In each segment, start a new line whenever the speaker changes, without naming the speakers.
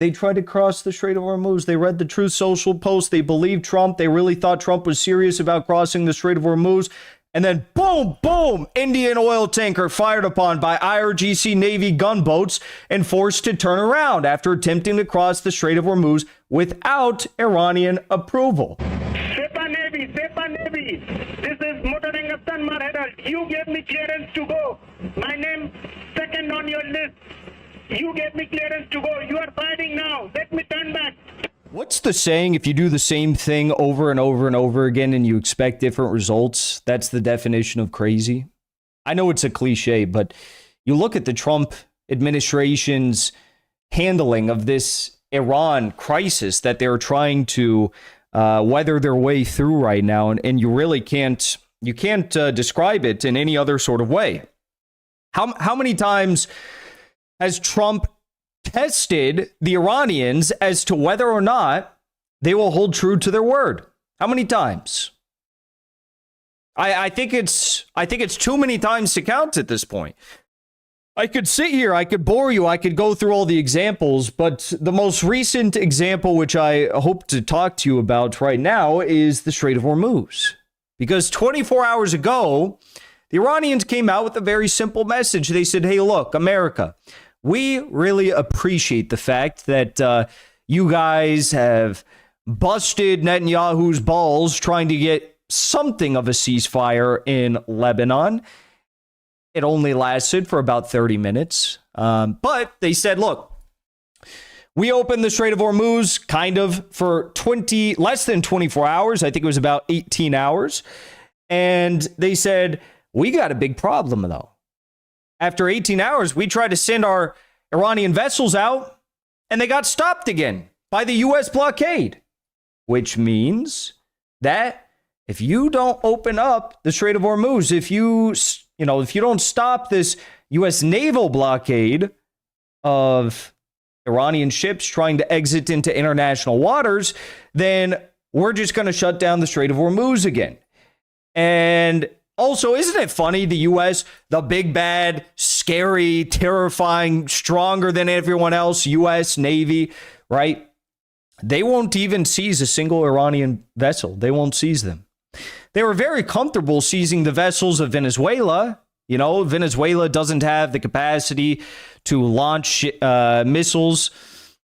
They tried to cross the Strait of Hormuz. They read the Truth Social post. They believed Trump. They really thought Trump was serious about crossing the Strait of Hormuz. And then boom, boom, Indian oil tanker fired upon by IRGC Navy gunboats and forced to turn around after attempting to cross the Strait of Hormuz without Iranian approval.
Sepa Navy. This is Motoring Afghan Herald. You gave me clearance to go. My name second on your list. You gave me clearance to go. You are fighting now. Let me turn back.
What's the saying? If you do the same thing over and over and over again and you expect different results, that's the definition of crazy. I know it's a cliche, but you look at the Trump administration's handling of this Iran crisis that they're trying to weather their way through right now, and you really can't describe it in any other sort of way. How many times has Trump tested the Iranians as to whether or not they will hold true to their word? How many times? I think it's too many times to count at this point. I could sit here, I could bore you, I could go through all the examples, but the most recent example, which I hope to talk to you about right now, is the Strait of Hormuz. Because 24 hours ago, the Iranians came out with a very simple message. They said, hey, look, America, we really appreciate the fact that you guys have busted Netanyahu's balls trying to get something of a ceasefire in Lebanon. It only lasted for about 30 minutes. But they said, look, we opened the Strait of Hormuz kind of for less than 24 hours. I think it was about 18 hours. And they said, we got a big problem, though. After 18 hours, we tried to send our Iranian vessels out, and they got stopped again by the U.S. blockade, which means that if you don't open up the Strait of Hormuz, if you don't stop this U.S. naval blockade of Iranian ships trying to exit into international waters, then we're just going to shut down the Strait of Hormuz again. And also, isn't it funny, the U.S., the big, bad, scary, terrifying, stronger than everyone else, U.S. Navy, right? They won't even seize a single Iranian vessel. They won't seize them. They were very comfortable seizing the vessels of Venezuela. You know, Venezuela doesn't have the capacity to launch missiles,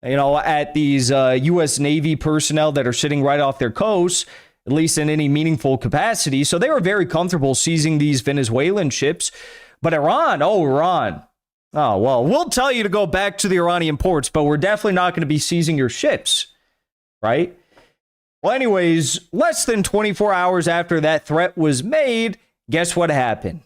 at these U.S. Navy personnel that are sitting right off their coast, at least in any meaningful capacity. So they were very comfortable seizing these Venezuelan ships. But Iran, well, we'll tell you to go back to the Iranian ports, but we're definitely not going to be seizing your ships, right? Well, anyways, less than 24 hours after that threat was made, guess what happened?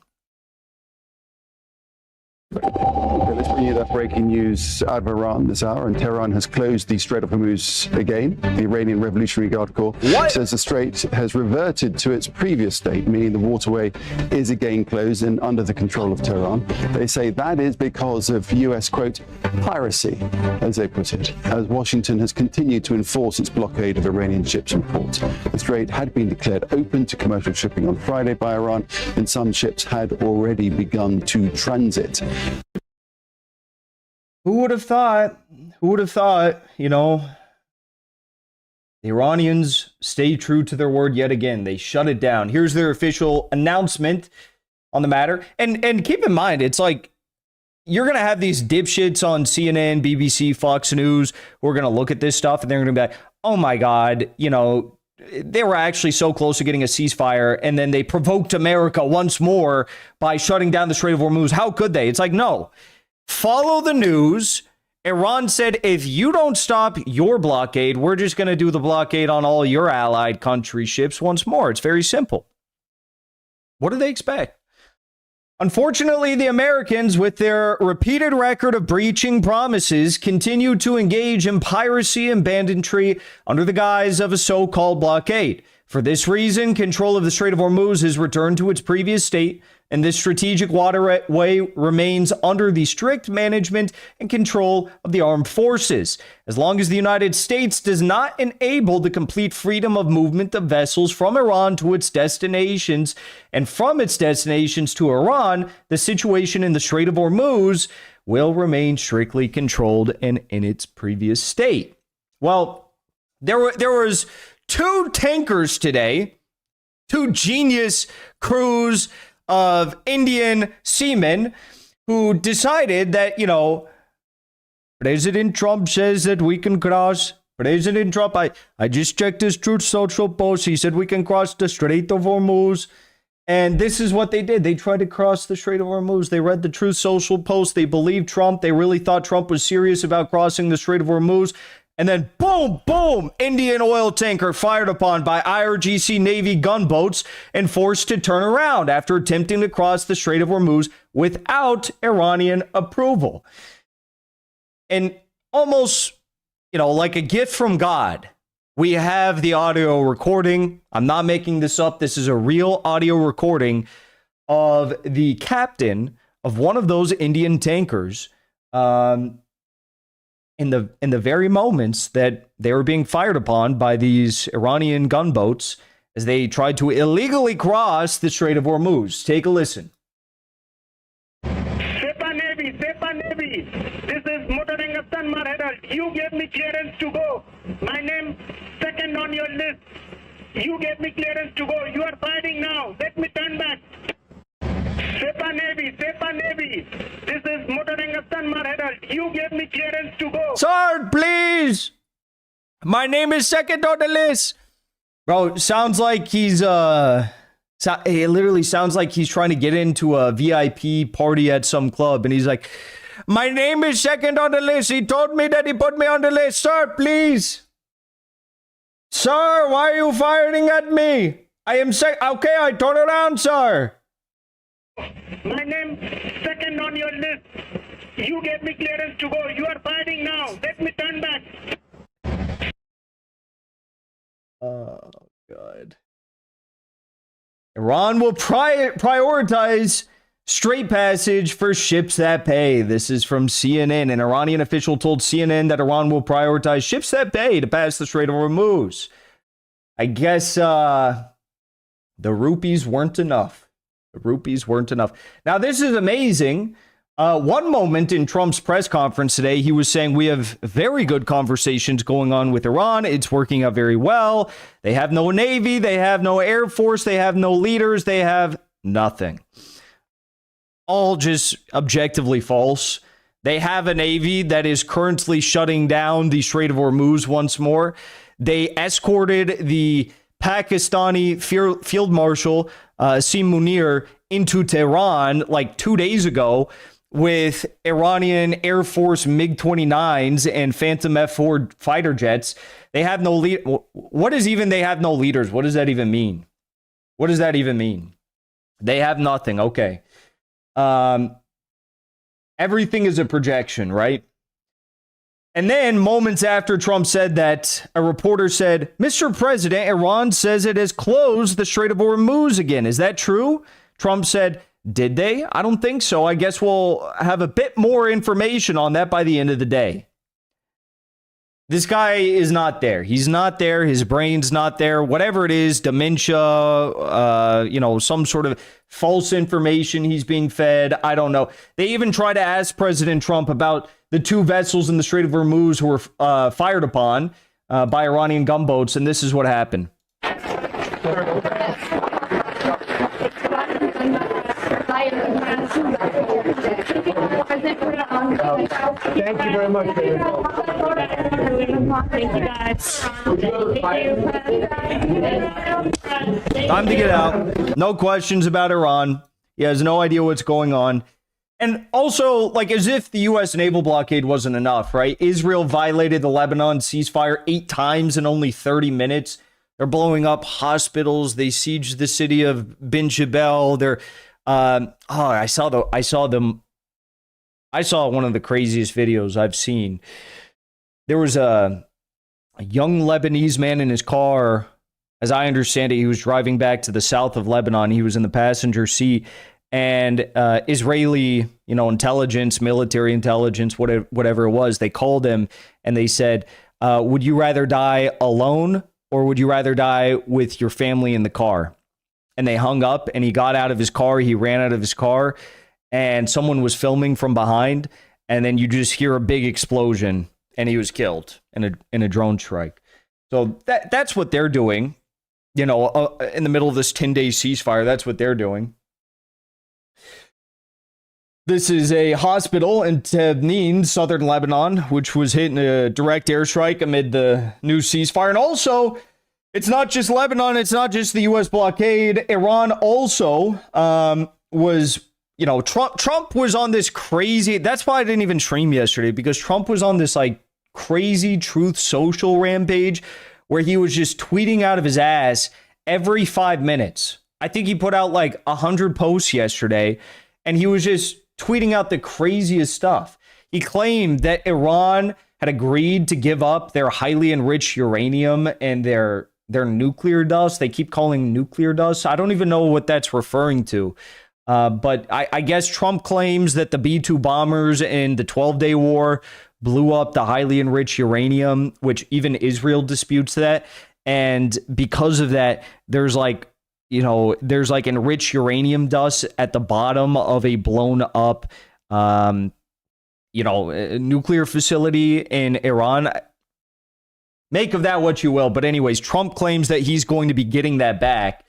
Okay, let's bring you that breaking news out of Iran this hour. And Tehran has closed the Strait of Hormuz again. The Iranian Revolutionary Guard Corps says the strait has reverted to its previous state, meaning the waterway is again closed and under the control of Tehran. They say that is because of U.S., quote, piracy, as they put it, as Washington has continued to enforce its blockade of Iranian ships and ports. The strait had been declared open to commercial shipping on Friday by Iran, and some ships had already begun to transit.
Who would have thought, the Iranians stay true to their word yet again. They shut it down. Here's their official announcement on the matter. And keep in mind, it's like you're going to have these dipshits on CNN, BBC, Fox News who are going to look at this stuff and they're going to be like, oh my God, they were actually so close to getting a ceasefire, and then they provoked America once more by shutting down the Strait of Hormuz. How could they? It's like, no. Follow the news. Iran said, if you don't stop your blockade, we're just going to do the blockade on all your allied country ships once more. It's very simple. What do they expect? Unfortunately, the Americans, with their repeated record of breaching promises, continue to engage in piracy and banditry under the guise of a so-called blockade. For this reason, control of the Strait of Hormuz has returned to its previous state, and this strategic waterway remains under the strict management and control of the armed forces. As long as the United States does not enable the complete freedom of movement of vessels from Iran to its destinations and from its destinations to Iran, the situation in the Strait of Hormuz will remain strictly controlled and in its previous state. Well, there was two tankers today, two genius crews of Indian seamen who decided that, President Trump says that we can cross. President Trump, I just checked his Truth Social post. He said we can cross the Strait of Hormuz. And this is what they did. They tried to cross the Strait of Hormuz. They read the Truth Social post. They believed Trump. They really thought Trump was serious about crossing the Strait of Hormuz. And then boom, boom, Indian oil tanker fired upon by IRGC Navy gunboats and forced to turn around after attempting to cross the Strait of Hormuz without Iranian approval. And almost, like a gift from God, we have the audio recording. I'm not making this up. This is a real audio recording of the captain of one of those Indian tankers in the very moments that they were being fired upon by these Iranian gunboats as they tried to illegally cross the Strait of Hormuz. Take a listen.
Sepa Navy. This is Motoring Afghan Herald. You gave me clearance to go. My name second on your list. You gave me clearance to go. You are fighting now. Let me turn back. Sepa Navy. This is Motoring Afghan Herald. You gave me clearance to go.
Sir, please. My name is second on the list. Bro, sounds like he's it literally sounds like he's trying to get into a VIP party at some club, and he's like, my name is second on the list. He told me that he put me on the list. Sir, please. Sir, why are you firing at me? I am okay, I turn around, sir.
My name second on your list. You gave me clearance to go. You are fighting now. Let me turn back.
Oh, God. Iran will prioritize straight passage for ships that pay. This is from CNN. An Iranian official told CNN that Iran will prioritize ships that pay to pass the Strait of Hormuz. I guess the rupees weren't enough. The rupees weren't enough. Now, this is amazing. One moment in Trump's press conference today, he was saying we have very good conversations going on with Iran. It's working out very well. They have no Navy. They have no Air Force. They have no leaders. They have nothing. All just objectively false. They have a Navy that is currently shutting down the Strait of Hormuz once more. They escorted the Pakistani Field Marshal Asim Munir into Tehran like 2 days ago with Iranian Air Force MiG-29s and Phantom F-4 fighter jets. They have no lead. What is even they have no leaders? What does that even mean? What does that even mean? They have nothing. Okay. Everything is a projection, right? And then moments after Trump said that, a reporter said, Mr. President, Iran says it has closed the Strait of Hormuz again. Is that true? Trump said, did they? I don't think so. I guess we'll have a bit more information on that by the end of the day. This guy is not there. He's not there. His brain's not there. Whatever it is, dementia, some sort of false information he's being fed. I don't know. They even try to ask President Trump about the two vessels in the Strait of Hormuz who were fired upon by Iranian gunboats, and this is what happened.
Thank you very much.
Thank you, guys.
Time to get out. No questions about Iran. He has no idea what's going on. And also, like, as if the U.S. naval blockade wasn't enough, right? Israel violated the Lebanon ceasefire 8 times in only 30 minutes. They're blowing up hospitals. They sieged the city of Bin Jebel. They're, I saw one of the craziest videos I've seen. There was a young Lebanese man in his car. As I understand it, he was driving back to the south of Lebanon. He was in the passenger seat, and Israeli, intelligence, military intelligence, whatever it was, they called him and they said, would you rather die alone or would you rather die with your family in the car? And they hung up, and he got out of his car. He ran out of his car, and someone was filming from behind. and then you just hear a big explosion, and he was killed in a drone strike. So that's what they're doing. You know, in the middle of this 10-day ceasefire, that's what they're doing. This is a hospital in Tebnin, southern Lebanon, which was hit in a direct airstrike amid the new ceasefire. And also, it's not just Lebanon, it's not just the U.S. blockade. Iran also was, you know, Trump was on this crazy, that's why I didn't even stream yesterday, because Trump was on this like crazy Truth Social rampage where he was just tweeting out of his ass every 5 minutes. I think he put out like 100 posts yesterday, and he was just tweeting out the craziest stuff. He claimed that Iran had agreed to give up their highly enriched uranium and their nuclear dust. They keep calling nuclear dust. I don't even know what that's referring to. But I guess Trump claims that the B-2 bombers in the 12-day war blew up the highly enriched uranium, which even Israel disputes that. And because of that, there's like enriched uranium dust at the bottom of a blown up, nuclear facility in Iran. Make of that what you will. But anyways, Trump claims that he's going to be getting that back.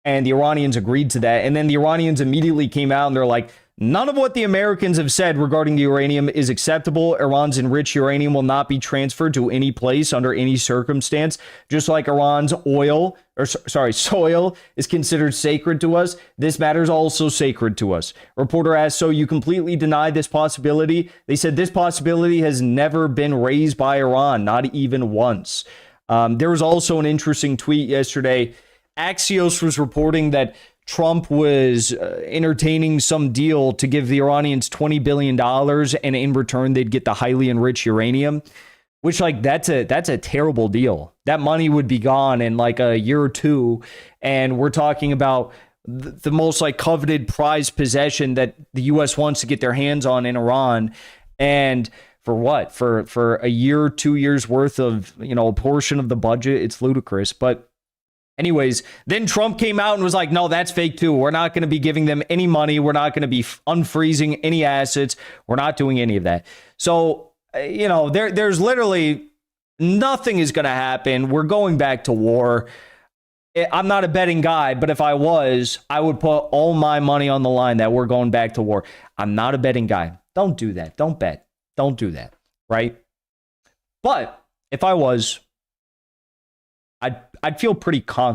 And the Iranians agreed to that. And then the Iranians immediately came out and they're like, none of what the Americans have said regarding the uranium is acceptable. Iran's enriched uranium will not be transferred to any place under any circumstance. Just like Iran's soil is considered sacred to us, this matter is also sacred to us. Reporter asked, so you completely deny this possibility? They said this possibility has never been raised by Iran, not even once. There was also an interesting tweet yesterday. Axios was reporting that Trump was entertaining some deal to give the Iranians $20 billion, and in return, they'd get the highly enriched uranium, which, like, that's a terrible deal. That money would be gone in like a year or two. And we're talking about the most like coveted prized possession that the U.S. wants to get their hands on in Iran. And for what? For a year, 2 years worth of, you know, a portion of the budget. It's ludicrous. But anyways, then Trump came out and was like, no, that's fake too. We're not going to be giving them any money. We're not going to be unfreezing any assets. We're not doing any of that. So, you know, there's literally nothing is going to happen. We're going back to war. I'm not a betting guy, but if I was, I would put all my money on the line that we're going back to war. I'm not a betting guy. Don't do that. Don't bet. Don't do that. Right? But if I was, I'd feel pretty confident